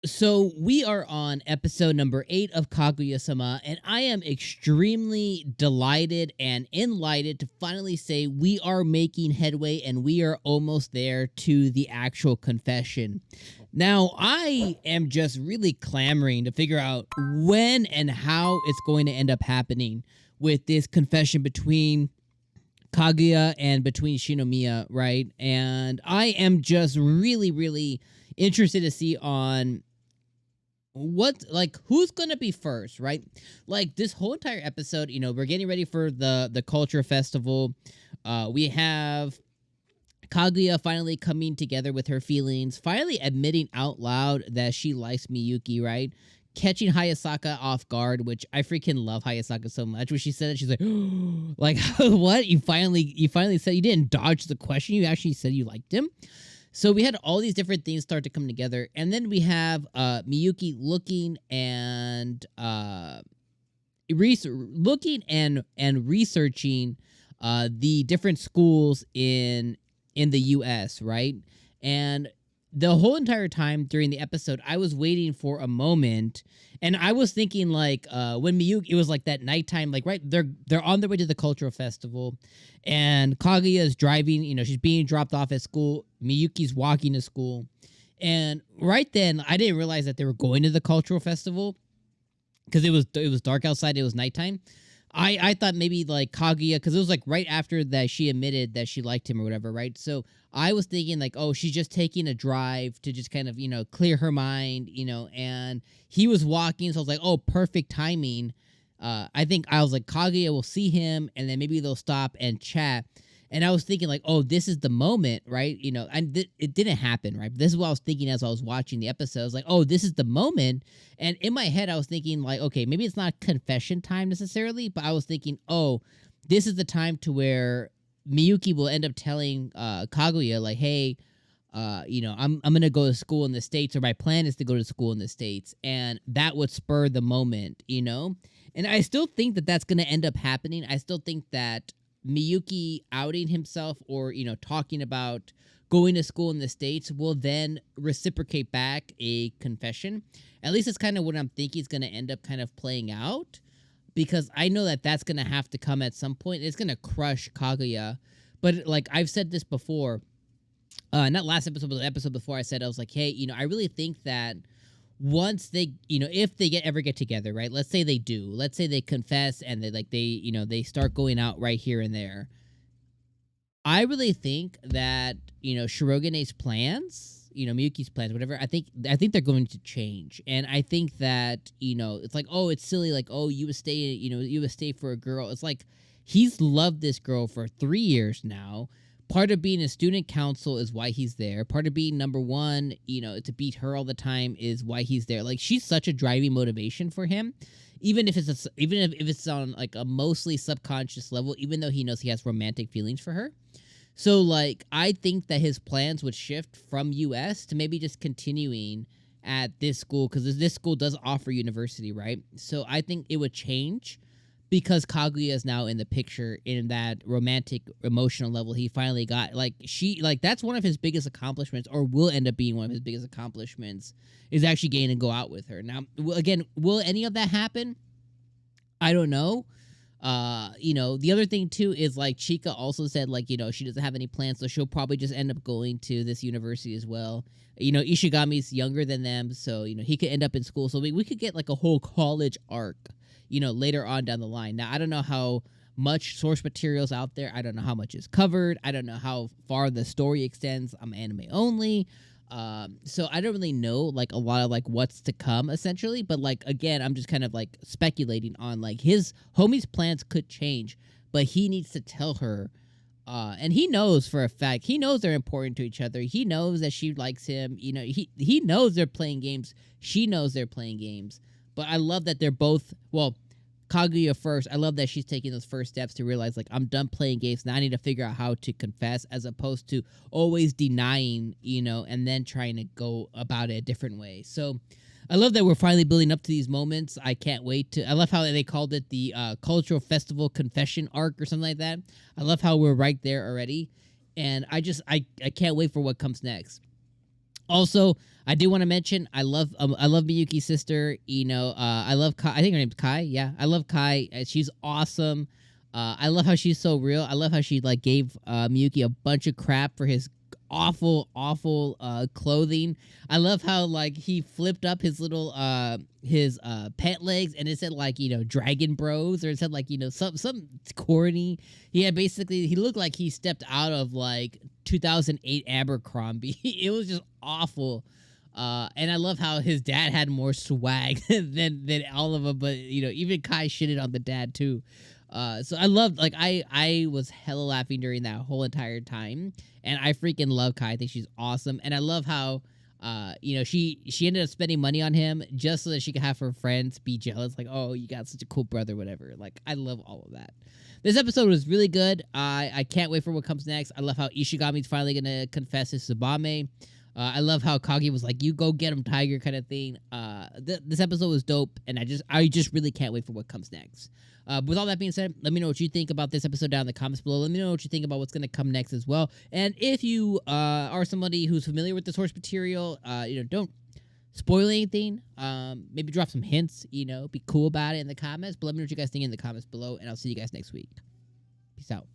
So we are on episode number 8 of Kaguya-sama, and I am extremely delighted and enlightened to finally say we are making headway and we are almost there to the actual confession. Now, I am just really clamoring to figure out when and how it's going to end up happening with this confession between Kaguya and between Shinomiya, right? And I am just really, really interested to see on who's gonna be first, right? Like this whole entire episode, we're getting ready for the culture festival. We have Kaguya finally coming together with her feelings, finally admitting out loud that she likes Miyuki, right? Catching Hayasaka off guard, which I freaking love Hayasaka so much. When she said it, she's like, like, what? You finally said you didn't dodge the question. You actually said you liked him. So we had all these different things start to come together, and then we have Miyuki looking and researching the different schools in the U.S., right? And the whole entire time during the episode, I was waiting for a moment, and I was thinking like when Miyuki, it was like that nighttime, like right, they're on their way to the cultural festival, and Kaguya is driving. She's being dropped off at school. Miyuki's walking to school, and right then I didn't realize that they were going to the cultural festival because it was dark outside. It was nighttime. I thought maybe like Kaguya, because it was like right after that she admitted that she liked him or whatever, right? So I was thinking like, oh, she's just taking a drive to just kind of, clear her mind, and he was walking. So I was like, oh, perfect timing. I think I was like, Kaguya will see him and then maybe they'll stop and chat. And I was thinking like, oh, this is the moment, right? And it didn't happen, right? This is what I was thinking as I was watching the episode. I was like, oh, this is the moment. And in my head, I was thinking like, okay, maybe it's not confession time necessarily, but I was thinking, oh, this is the time to where Miyuki will end up telling Kaguya like, hey, I'm gonna go to school in the States, or my plan is to go to school in the States, and that would spur the moment, And I still think that that's gonna end up happening. I still think that Miyuki outing himself or, talking about going to school in the States will then reciprocate back a confession. At least it's kind of what I'm thinking is going to end up kind of playing out, because I know that that's going to have to come at some point. It's going to crush Kaguya. But like I've said this before, not last episode, but the episode before, I said, I was like, hey, I really think that once they, if they ever get together, right? Let's say they do. Let's say they confess and they start going out right here and there. I really think that, Shirogane's plans, Miyuki's plans, whatever, I think they're going to change. And I think that, it's like, oh, it's silly, like, oh, you would stay for a girl. It's like he's loved this girl for 3 years now. Part of being a student council is why he's there. Part of being number one, to beat her all the time is why he's there. Like, she's such a driving motivation for him, even if it's on like a mostly subconscious level, even though he knows he has romantic feelings for her. So like, I think that his plans would shift from US to maybe just continuing at this school, because this school does offer university, right? So I think it would change, because Kaguya is now in the picture in that romantic emotional level he finally got. That's one of his biggest accomplishments, or will end up being one of his biggest accomplishments, is actually getting to go out with her. Now, again, will any of that happen? I don't know. The other thing too is like Chika also said, like, she doesn't have any plans, so she'll probably just end up going to this university as well. Ishigami's younger than them, so he could end up in school. So we could get like a whole college arc, later on down the line. Now, I don't know how much source material's out there. I don't know how much is covered. I don't know how far the story extends. I'm anime only. So I don't really know like a lot of like what's to come essentially, but like, again, I'm just kind of like speculating on like his homie's plans could change, but he needs to tell her. And he knows for a fact, he knows they're important to each other. He knows that she likes him. He knows they're playing games. She knows they're playing games. But I love that they're both, well, Kaguya first. I love that she's taking those first steps to realize, like, I'm done playing games. Now I need to figure out how to confess, as opposed to always denying, and then trying to go about it a different way. So I love that we're finally building up to these moments. I can't wait to. I love how they called it the cultural festival confession arc or something like that. I love how we're right there already. And I can't wait for what comes next. Also, I do want to mention I love Miyuki's sister. You know, I love Kai. I think her name's Kai. Yeah, I love Kai. She's awesome. I love how she's so real. I love how she like gave Miyuki a bunch of crap for his awful clothing. I love how like he flipped up his little his pant legs and it said like, you know, Dragon Bros, or it said like, you know, some corny. He had basically, he looked like he stepped out of like 2008 Abercrombie. It was just awful. And I love how his dad had more swag than all of them, but you know, even Kai shitted on the dad too. So I loved, like, I was hella laughing during that whole entire time, and I freaking love Kai. I think she's awesome, and I love how you know, she ended up spending money on him just so that she could have her friends be jealous, like, oh, you got such a cool brother, whatever. Like, I love all of that. This episode was really good. I can't wait for what comes next. I love how Ishigami's finally gonna confess his 𝐒𝐵𝐵. I love how Kaguya was like, "You go get him, Tiger," kind of thing. This episode was dope, and I just really can't wait for what comes next. With all that being said, let me know what you think about this episode down in the comments below. Let me know what you think about what's going to come next as well. And if you are somebody who's familiar with the source material, you know, don't spoil anything. Maybe drop some hints. You know, be cool about it in the comments. But let me know what you guys think in the comments below, and I'll see you guys next week. Peace out.